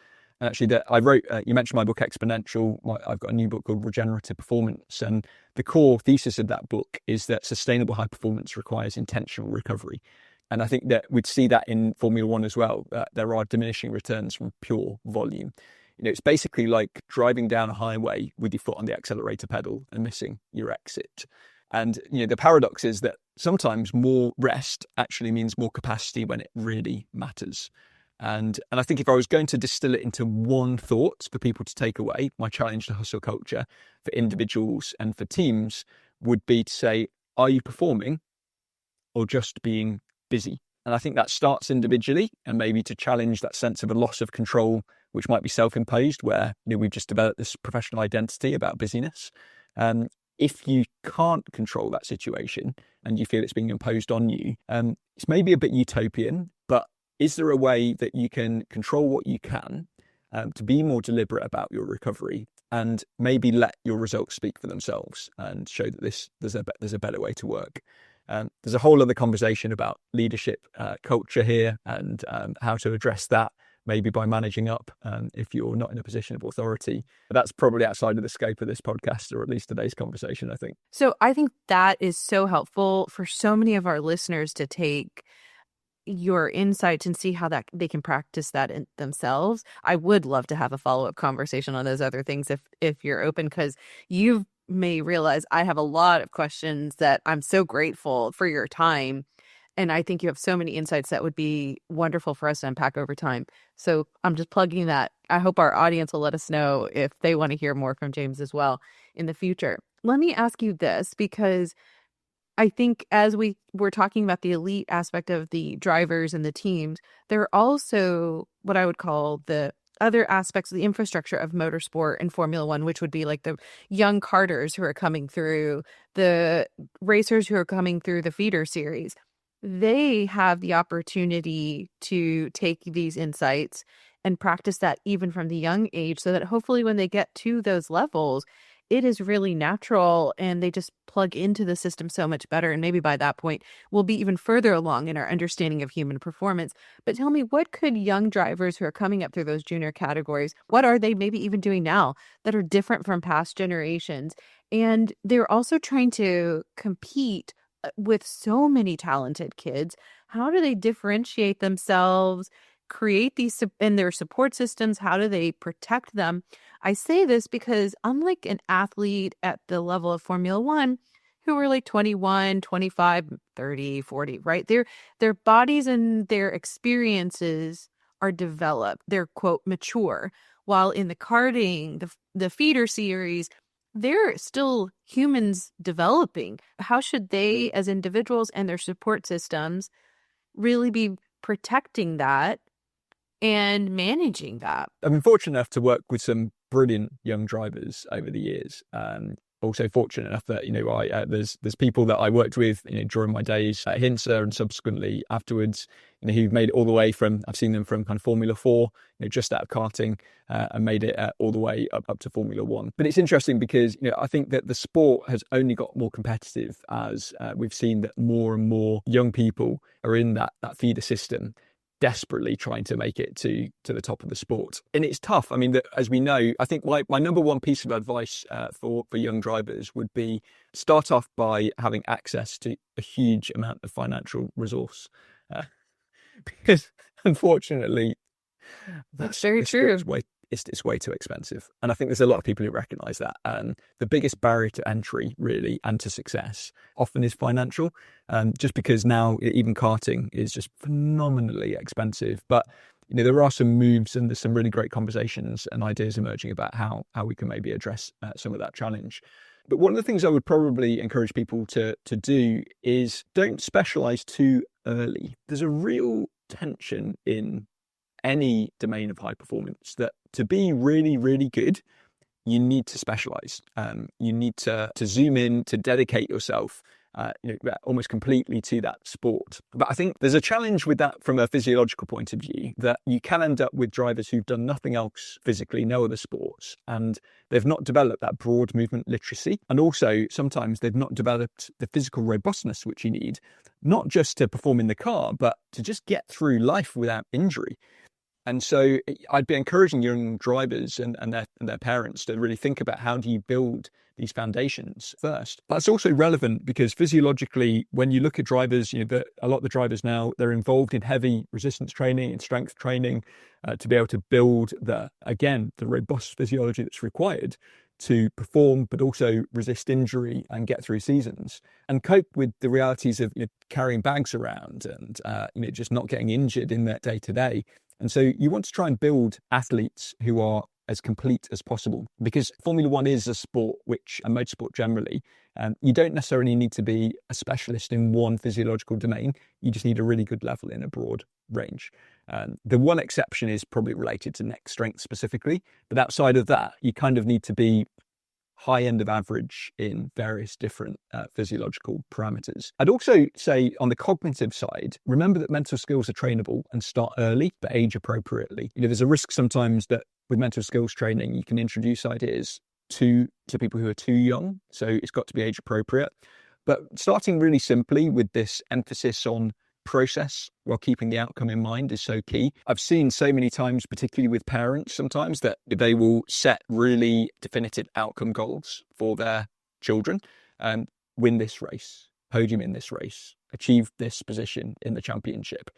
And actually, I wrote, you mentioned my book Exponential. I've got a new book called Regenerative Performance. And the core thesis of that book is that sustainable high performance requires intentional recovery. And I think that we'd see that in Formula One as well. There are diminishing returns from pure volume. It's basically like driving down a highway with your foot on the accelerator pedal and missing your exit. And, the paradox is that sometimes more rest actually means more capacity when it really matters. And I think if I was going to distill it into one thought for people to take away, my challenge to hustle culture for individuals and for teams would be to say, are you performing or just being busy? And I think that starts individually, and maybe to challenge that sense of a loss of control, which might be self-imposed, where we've just developed this professional identity about busyness. If you can't control that situation and you feel it's being imposed on you, it's maybe a bit utopian, but is there a way that you can control what you can to be more deliberate about your recovery and maybe let your results speak for themselves and show that there's a better way to work? There's a whole other conversation about leadership culture here and how to address that, maybe by managing up if you're not in a position of authority. But that's probably outside of the scope of this podcast, or at least today's conversation, I think. So I think that is so helpful for so many of our listeners to take your insights and see how that they can practice that in themselves. I would love to have a follow-up conversation on those other things if you're open, because you may realize I have a lot of questions that I'm so grateful for your time. And I think you have so many insights that would be wonderful for us to unpack over time. So I'm just plugging that. I hope our audience will let us know if they want to hear more from James as well in the future. Let me ask you this, because I think as we were talking about the elite aspect of the drivers and the teams, there are also what I would call the other aspects of the infrastructure of motorsport and Formula One, which would be like the young karters who are coming through, the racers who are coming through the feeder series. They have the opportunity to take these insights and practice that even from the young age so that hopefully when they get to those levels, it is really natural and they just plug into the system so much better. And maybe by that point, we'll be even further along in our understanding of human performance. But tell me, what could young drivers who are coming up through those junior categories, what are they maybe even doing now that are different from past generations? And they're also trying to compete with so many talented kids. How do they differentiate themselves, create these in their support systems? How do they protect them? I say this because unlike an athlete at the level of Formula One, who are like 21, 25, 30, 40, right? Their bodies and their experiences are developed. They're, quote, mature. While in the karting, the feeder series, they're still humans developing. How should they, as individuals and their support systems, really be protecting that and managing that? I've been fortunate enough to work with some brilliant young drivers over the years. Also fortunate enough that, there's people that I worked with, during my days at Hintsa and subsequently afterwards, who've made it all the way from, I've seen them from kind of Formula 4, just out of karting, and made it all the way up to Formula 1. But it's interesting because, I think that the sport has only got more competitive as we've seen that more and more young people are in that feeder system, desperately trying to make it to the top of the sport. And it's tough. I mean, as we know, I think my number one piece of advice for young drivers would be start off by having access to a huge amount of financial resource. Because unfortunately, That's very true. It's way too expensive. And I think there's a lot of people who recognise that. And the biggest barrier to entry, really, and to success often is financial. Just because now even karting is just phenomenally expensive. But, there are some moves and there's some really great conversations and ideas emerging about how we can maybe address some of that challenge. But one of the things I would probably encourage people to do is don't specialise too early. There's a real tension in any domain of high performance that to be really, really good, you need to specialize. You need to zoom in, to dedicate yourself almost completely to that sport. But I think there's a challenge with that from a physiological point of view, that you can end up with drivers who've done nothing else physically, no other sports, and they've not developed that broad movement literacy. And also sometimes they've not developed the physical robustness which you need, not just to perform in the car, but to just get through life without injury. And so I'd be encouraging young drivers and their parents to really think about how do you build these foundations first. That's also relevant because physiologically, when you look at drivers, a lot of the drivers now, they're involved in heavy resistance training and strength training to be able to build the robust physiology that's required to perform, but also resist injury and get through seasons and cope with the realities of carrying bags around and just not getting injured in their day to day. And so you want to try and build athletes who are as complete as possible, because Formula One is a sport and motorsport generally, you don't necessarily need to be a specialist in one physiological domain. You just need a really good level in a broad range. The one exception is probably related to neck strength specifically, but outside of that, you kind of need to be high end of average in various different physiological parameters. I'd also say on the cognitive side, remember that mental skills are trainable and start early, but age appropriately. There's a risk sometimes that with mental skills training, you can introduce ideas to people who are too young. So it's got to be age appropriate. But starting really simply with this emphasis on process while keeping the outcome in mind is so key. I've seen so many times, particularly with parents sometimes, that they will set really definitive outcome goals for their children and win this race, podium in this race, achieve this position in the championship.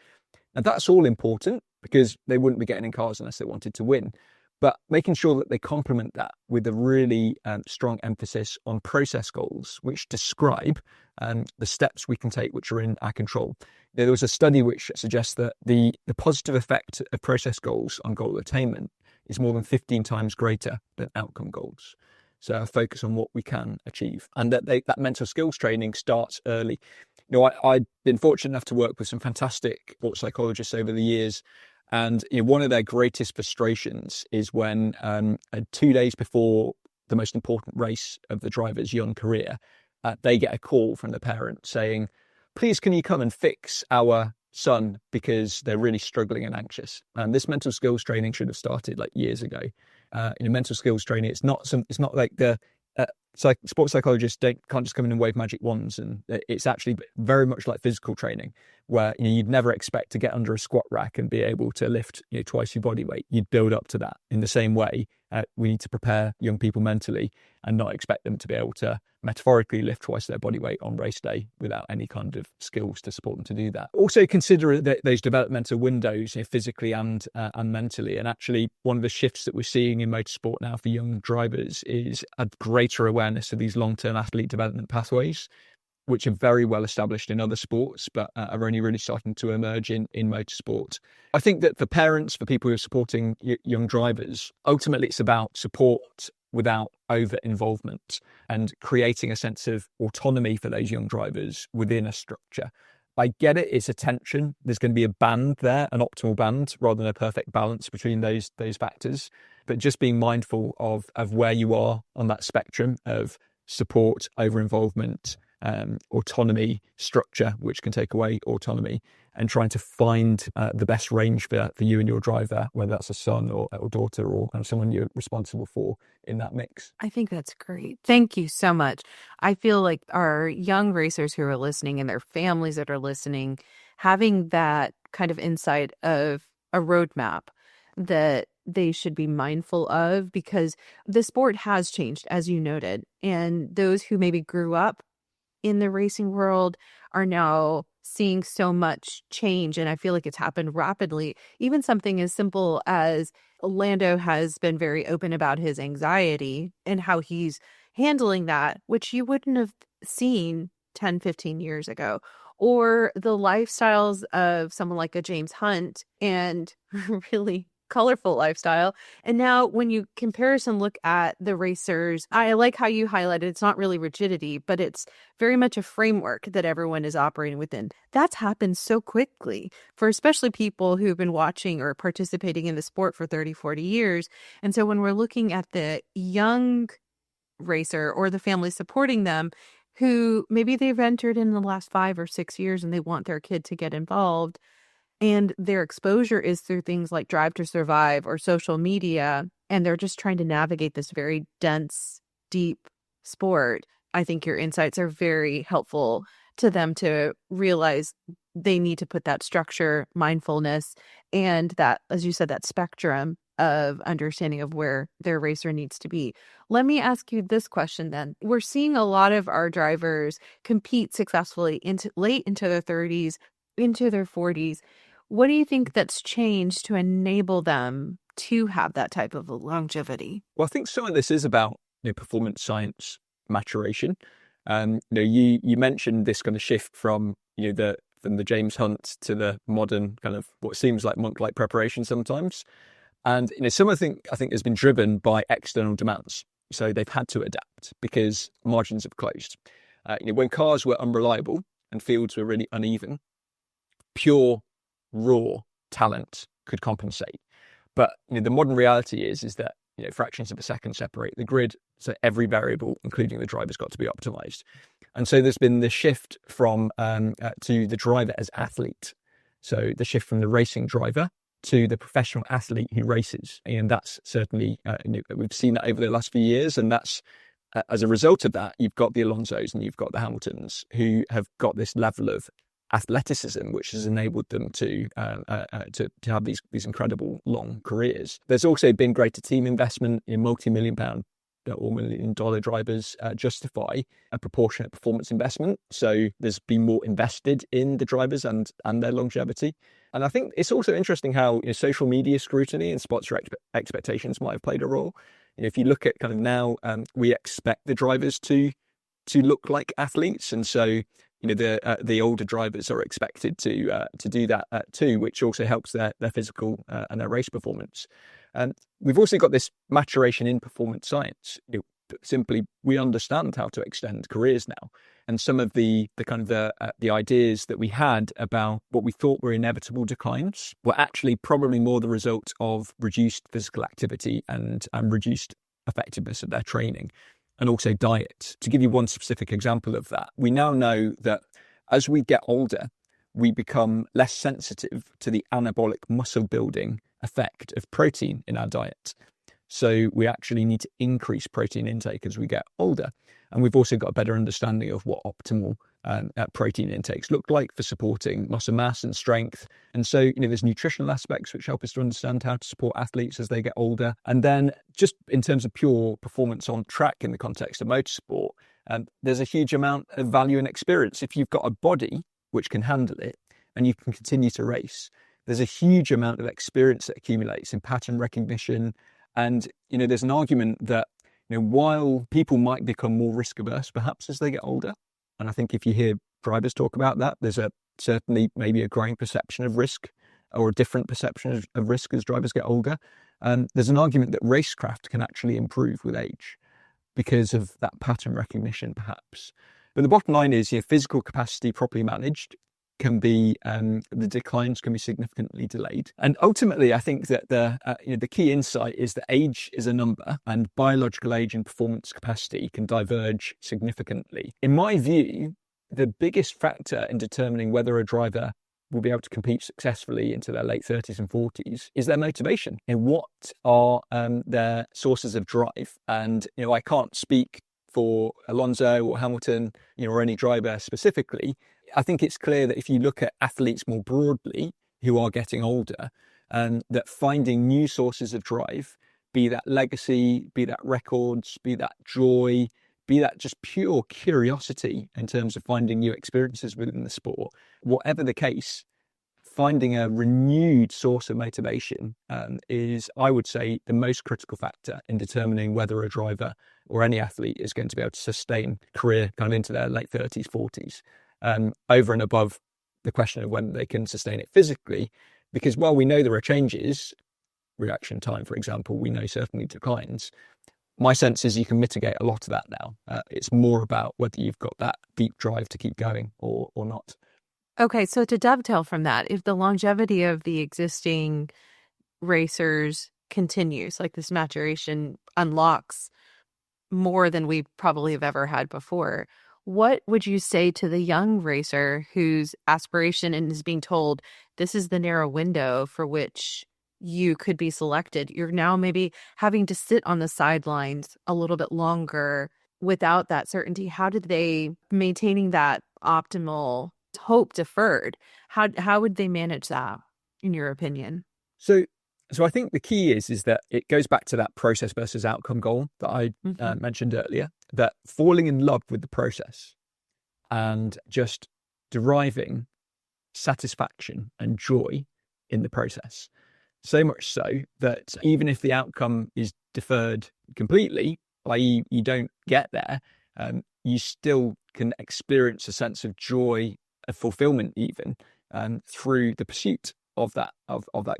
And that's all important because they wouldn't be getting in cars unless they wanted to win. But making sure that they complement that with a really strong emphasis on process goals, which describe the steps we can take which are in our control. There was a study which suggests that the positive effect of process goals on goal attainment is more than 15 times greater than outcome goals. So a focus on what we can achieve, and that mental skills training starts early. I've been fortunate enough to work with some fantastic sports psychologists over the years. And one of their greatest frustrations is when 2 days before the most important race of the driver's young career, they get a call from the parent saying, please, can you come and fix our son because they're really struggling and anxious. And this mental skills training should have started like years ago. Mental skills training, it's not like the sports psychologists can't just come in and wave magic wands, and it's actually very much like physical training, where you'd never expect to get under a squat rack and be able to lift twice your body weight. You'd build up to that. In the same way, we need to prepare young people mentally and not expect them to be able to metaphorically lift twice their body weight on race day without any kind of skills to support them to do that. Also consider those developmental windows, physically and mentally. And actually, one of the shifts that we're seeing in motorsport now for young drivers is a greater awareness of these long-term athlete development pathways, which are very well established in other sports, but are only really starting to emerge in motorsport. I think that for parents, for people who are supporting young drivers, ultimately it's about support without over-involvement and creating a sense of autonomy for those young drivers within a structure. I get it, it's a tension. There's going to be a band there, an optimal band, rather than a perfect balance between those factors. But just being mindful of where you are on that spectrum of support, over-involvement, autonomy, structure, which can take away autonomy, and trying to find the best range for you and your driver, whether that's a son or daughter or kind of someone you're responsible for in that mix. I think that's great. Thank you so much. I feel like our young racers who are listening and their families that are listening, having that kind of insight of a roadmap that they should be mindful of, because the sport has changed, as you noted, and those who maybe grew up in the racing world are now seeing so much change. And I feel like it's happened rapidly. Even something as simple as Lando has been very open about his anxiety and how he's handling that, which you wouldn't have seen 10, 15 years ago. Or the lifestyles of someone like a James Hunt, and really colorful lifestyle. And now when you comparison look at the racers, I like how you highlighted it's not really rigidity, but it's very much a framework that everyone is operating within. That's happened so quickly for especially people who've been watching or participating in the sport for 30, 40 years. And so when we're looking at the young racer or the family supporting them, who maybe they've entered in the last 5 or 6 years and they want their kid to get involved, and their exposure is through things like Drive to Survive or social media, and they're just trying to navigate this very dense, deep sport. I think your insights are very helpful to them to realize they need to put that structure, mindfulness, and that, as you said, that spectrum of understanding of where their racer needs to be. Let me ask you this question then. We're seeing a lot of our drivers compete successfully late into their 30s, into their 40s. What do you think that's changed to enable them to have that type of longevity? Well, I think some of this is about performance science maturation. You mentioned this kind of shift from the James Hunt to the modern kind of what seems like monk-like preparation sometimes, and some of the I think has been driven by external demands. So they've had to adapt because margins have closed. When cars were unreliable and fields were really uneven, pure raw talent could compensate. But the modern reality is that fractions of a second separate the grid, so every variable, including the driver's got to be optimized. And so there's been the shift from to the driver as athlete. So the shift from the racing driver to the professional athlete who races, and that's certainly we've seen that over the last few years, and that's as a result of that, you've got the Alonsos and you've got the Hamiltons who have got this level of athleticism, which has enabled them to have these incredible long careers. There's also been greater team investment in multi-million-pound or $1 million drivers justify a proportionate performance investment. So there's been more invested in the drivers and their longevity. And I think it's also interesting how social media scrutiny and sponsor expectations might have played a role. If you look at kind of now, we expect the drivers to look like athletes, and so the older drivers are expected to do that too, which also helps their physical and their race performance. And we've also got this maturation in performance science. simply we understand how to extend careers now. And some of the ideas that we had about what we thought were inevitable declines were actually probably more the result of reduced physical activity and reduced effectiveness of their training, and also diet. To give you one specific example of that, we now know that as we get older, we become less sensitive to the anabolic muscle building effect of protein in our diet. So we actually need to increase protein intake as we get older. And we've also got a better understanding of what optimal protein intakes look like for supporting muscle mass and strength. And so, there's nutritional aspects which help us to understand how to support athletes as they get older. And then just in terms of pure performance on track in the context of motorsport, there's a huge amount of value and experience. If you've got a body which can handle it and you can continue to race, there's a huge amount of experience that accumulates in pattern recognition. And, there's an argument that, while people might become more risk averse, perhaps as they get older, and I think if you hear drivers talk about that, there's certainly maybe a growing perception of risk or a different perception of risk as drivers get older. There's an argument that racecraft can actually improve with age because of that pattern recognition, perhaps. But the bottom line is, physical capacity properly managed can be, the declines can be significantly delayed. And ultimately, I think that the key insight is that age is a number, and biological age and performance capacity can diverge significantly. In my view, the biggest factor in determining whether a driver will be able to compete successfully into their late 30s and 40s is their motivation. And what are their sources of drive? And, I can't speak for Alonso or Hamilton, or any driver specifically. I think it's clear that if you look at athletes more broadly who are getting older, that finding new sources of drive, be that legacy, be that records, be that joy, be that just pure curiosity in terms of finding new experiences within the sport, whatever the case, finding a renewed source of motivation is, I would say, the most critical factor in determining whether a driver or any athlete is going to be able to sustain career kind of into their late 30s, 40s. Over and above the question of whether they can sustain it physically, because while we know there are changes, reaction time, for example, we know certainly declines. My sense is you can mitigate a lot of that now. It's more about whether you've got that deep drive to keep going or not. Okay, so to dovetail from that, if the longevity of the existing racers continues, like this maturation unlocks more than we probably have ever had before, what would you say to the young racer whose aspiration and is being told this is the narrow window for which you could be selected? You're now maybe having to sit on the sidelines a little bit longer without that certainty. How did they maintaining that optimal hope deferred? How would they manage that, in your opinion? So I think the key is that it goes back to that process versus outcome goal that I mentioned earlier, that falling in love with the process and just deriving satisfaction and joy in the process. So much so that even if the outcome is deferred completely, i.e. you don't get there, you still can experience a sense of joy, of fulfillment even, through the pursuit of that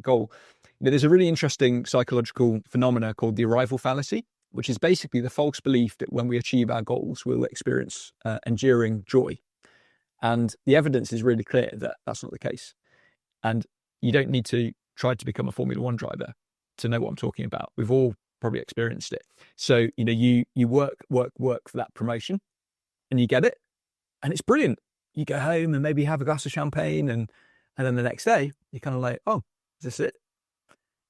goal. There's a really interesting psychological phenomena called the arrival fallacy, which is basically the false belief that when we achieve our goals, we'll experience enduring joy. And the evidence is really clear that that's not the case. And you don't need to try to become a Formula One driver to know what I'm talking about. We've all probably experienced it. So, you work for that promotion and you get it and it's brilliant. You go home and maybe have a glass of champagne and then the next day you're kind of like, oh, is this it?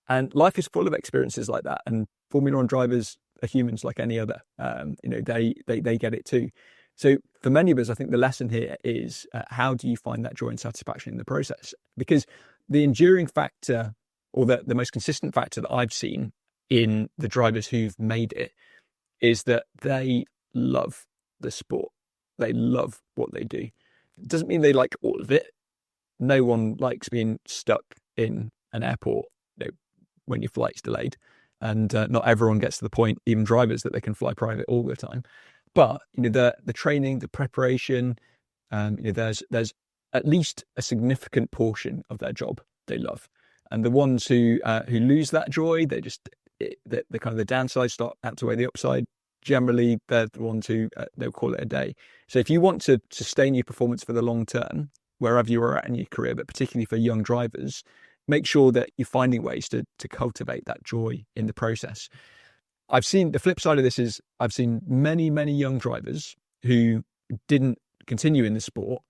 And life is full of experiences like that. And Formula One drivers are humans like any other. They get it too. So for many of us, I think the lesson here is how do you find that joy and satisfaction in the process? Because the enduring factor, or the most consistent factor that I've seen in the drivers who've made it, is that they love the sport. They love what they do. It doesn't mean they like all of it. No one likes being stuck in an airport when your flight's delayed. And not everyone gets to the point, even drivers, that they can fly private all the time. But the training, the preparation, there's at least a significant portion of their job they love. And the ones who lose that joy, the kind of the downside start to outweigh the upside. generally they're the ones who they'll call it a day. So if you want to sustain your performance for the long term, wherever you are at in your career, but particularly for young drivers, make sure that you're finding ways to cultivate that joy in the process. I've seen the flip side of this is I've seen many, many young drivers who didn't continue in the sport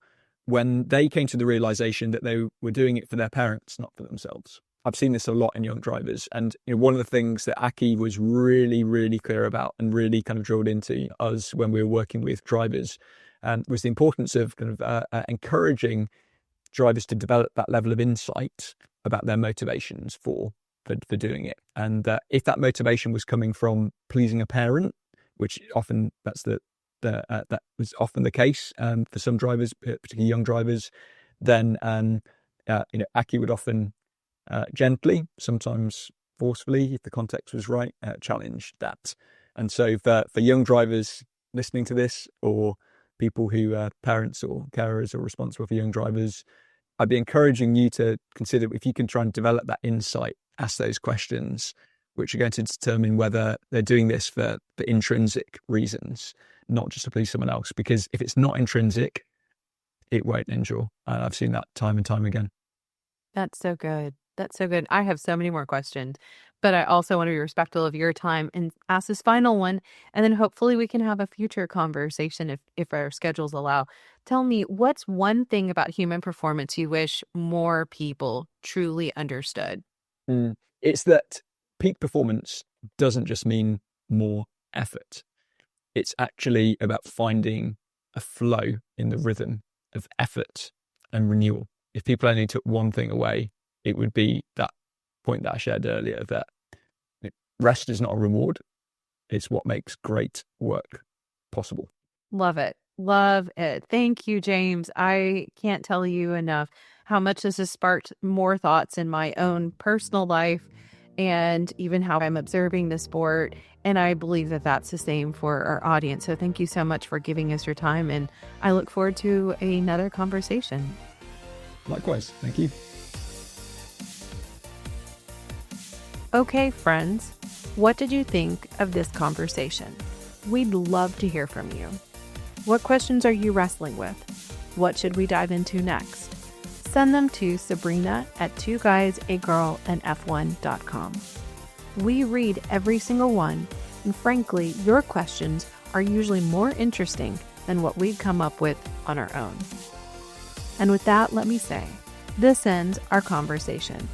when they came to the realization that they were doing it for their parents, not for themselves. I've seen this a lot in young drivers. And one of the things that Aki was really, really clear about and really kind of drilled into us when we were working with drivers was the importance of kind of encouraging drivers to develop that level of insight about their motivations for doing it. And if that motivation was coming from pleasing a parent, which often that was often the case for some drivers, particularly young drivers, then Aki would often gently, sometimes forcefully, if the context was right, challenge that. And so for young drivers listening to this, or people who are parents or carers or responsible for young drivers, I'd be encouraging you to consider if you can try and develop that insight, ask those questions, which are going to determine whether they're doing this for intrinsic reasons, not just to please someone else. Because if it's not intrinsic, it won't endure. And I've seen that time and time again. That's so good. That's so good. I have so many more questions, but I also want to be respectful of your time and ask this final one. And then hopefully we can have a future conversation if our schedules allow. Tell me, what's one thing about human performance you wish more people truly understood? It's that peak performance doesn't just mean more effort. It's actually about finding a flow in the rhythm of effort and renewal. If people only took one thing away, it would be that point that I shared earlier, that rest is not a reward. It's what makes great work possible. Love it. Love it. Thank you, James. I can't tell you enough how much this has sparked more thoughts in my own personal life and even how I'm observing the sport. And I believe that that's the same for our audience. So thank you so much for giving us your time. And I look forward to another conversation. Likewise. Thank you. Okay, friends, what did you think of this conversation? We'd love to hear from you. What questions are you wrestling with? What should we dive into next? Send them to Sabrina at 2guysagirlandf1.com. We read every single one, and frankly, your questions are usually more interesting than what we'd come up with on our own. And with that, let me say, this ends our conversation.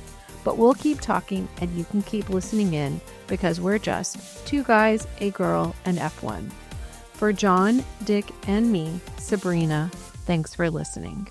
But we'll keep talking and you can keep listening in because we're just two guys, a girl, and F1. For John, Dick, and me, Sabrina, thanks for listening.